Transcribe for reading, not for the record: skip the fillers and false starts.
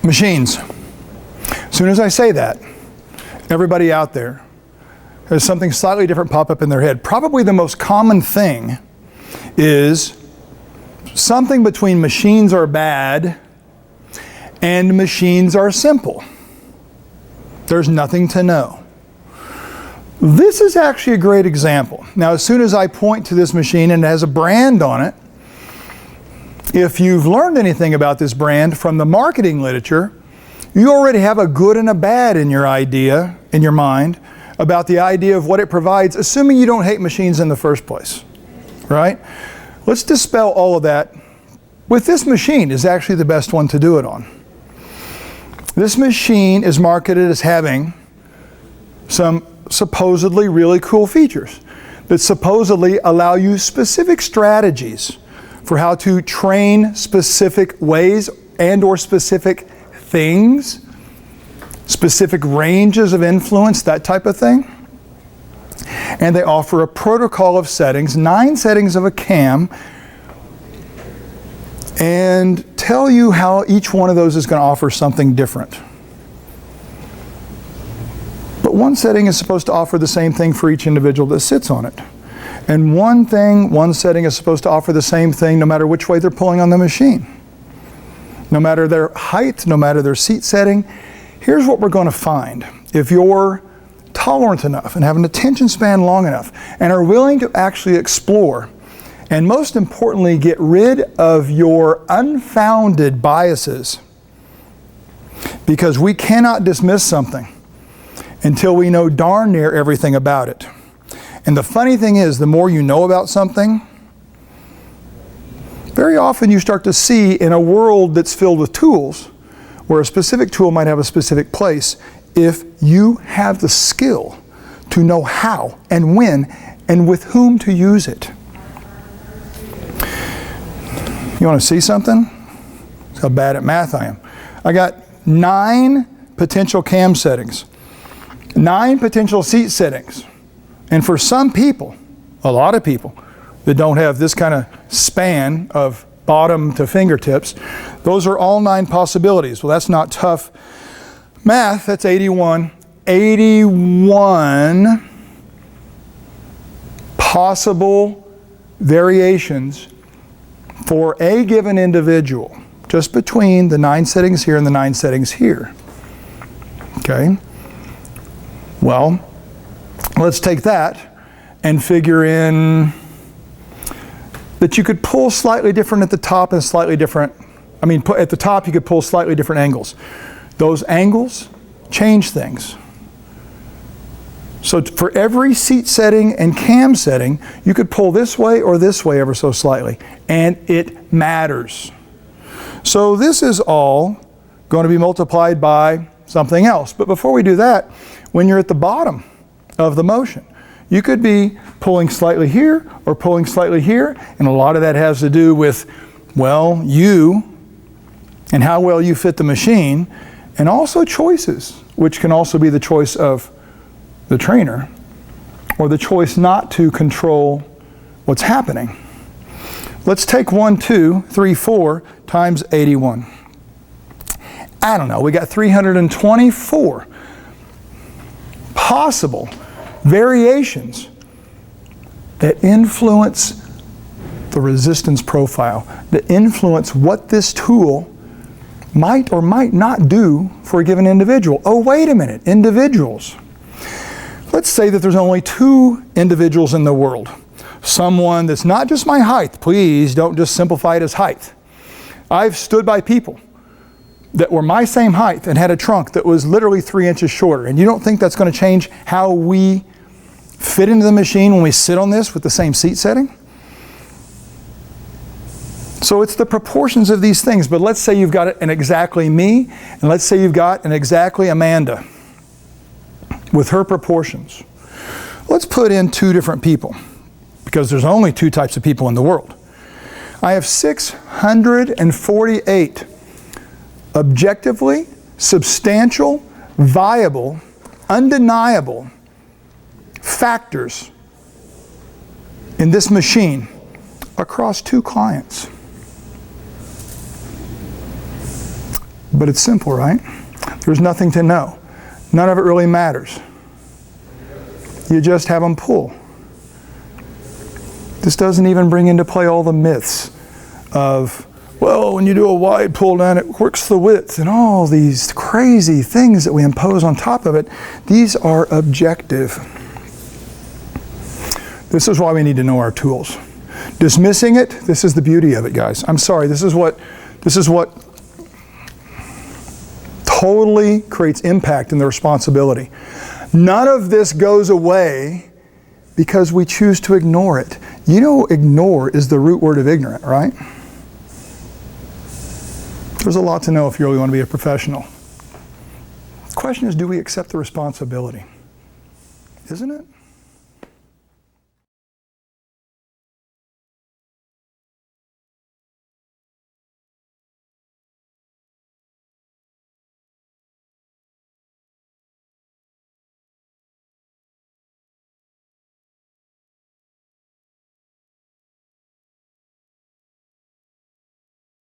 Machines. As soon as I say that, everybody out there has something slightly different pop up in their head. Probably the most common thing is something between machines are bad and machines are simple. There's nothing to know. This is actually a great example. Now, as soon as I point to this machine and it has a brand on it, if you've learned anything about this brand from the marketing literature, you already have a good and a bad in your idea, in your mind, about the idea of what it provides, assuming you don't hate machines in the first place, right? Let's dispel all of that. With this machine is actually the best one to do it on. This machine is marketed as having some supposedly really cool features that supposedly allow you specific strategies for how to train specific ways and or specific things, specific ranges of influence, that type of thing. And they offer a protocol of settings, 9 settings of a cam, and tell you how each one of those is going to offer something different. But one setting is supposed to offer the same thing for each individual that sits on it. And one setting is supposed to offer the same thing no matter which way they're pulling on the machine. No matter their height, no matter their seat setting. Here's what we're going to find. If you're tolerant enough and have an attention span long enough and are willing to actually explore, and most importantly, get rid of your unfounded biases, because we cannot dismiss something until we know darn near everything about it. And the funny thing is, the more you know about something, very often you start to see in a world that's filled with tools, where a specific tool might have a specific place, if you have the skill to know how and when and with whom to use it. You want to see something? That's how bad at math I am. I got 9 potential cam settings, 9 potential seat settings. And for some people, a lot of people, that don't have this kind of span of bottom to fingertips, those are all 9 possibilities. Well, that's not tough math. That's 81. 81 possible variations for a given individual, just between the 9 settings here and the 9 settings here. Okay? Well, let's take that and figure in that you could pull slightly different at the top and slightly different, at the top you could pull slightly different angles. Those angles change things. So for every seat setting and cam setting, you could pull this way or this way ever so slightly, and it matters. So this is all going to be multiplied by something else. But before we do that, when you're at the bottom of the motion, you could be pulling slightly here or pulling slightly here, and a lot of that has to do with, well, you and how well you fit the machine, and also choices, which can also be the choice of the trainer or the choice not to control what's happening. Let's take 1, 2, 3, 4 times 81. I don't know, we got 324 possible variations that influence the resistance profile, that influence what this tool might or might not do for a given individual. Oh, wait a minute, individuals. Let's say that there's only 2 individuals in the world. Someone that's not just my height. Please don't just simplify it as height. I've stood by people that were my same height and had a trunk that was literally 3 inches shorter. And you don't think that's going to change how we fit into the machine when we sit on this with the same seat setting? So it's the proportions of these things. But let's say you've got an exactly me, and let's say you've got an exactly Amanda with her proportions. Let's put in 2 different people, because there's only 2 types of people in the world. I have 648 objectively, substantial, viable, undeniable factors in this machine across 2 clients. But it's simple, right? There's nothing to know. None of it really matters. You just have them pull. This doesn't even bring into play all the myths of, well, when you do a wide pull down, it works the width, and all these crazy things that we impose on top of it. These are objective. This is why we need to know our tools. Dismissing it, this is the beauty of it, guys. I'm sorry, this is what totally creates impact in the responsibility. None of this goes away because we choose to ignore it. You know, ignore is the root word of ignorant, right? There's a lot to know if you really want to be a professional. The question is, do we accept the responsibility? Isn't it?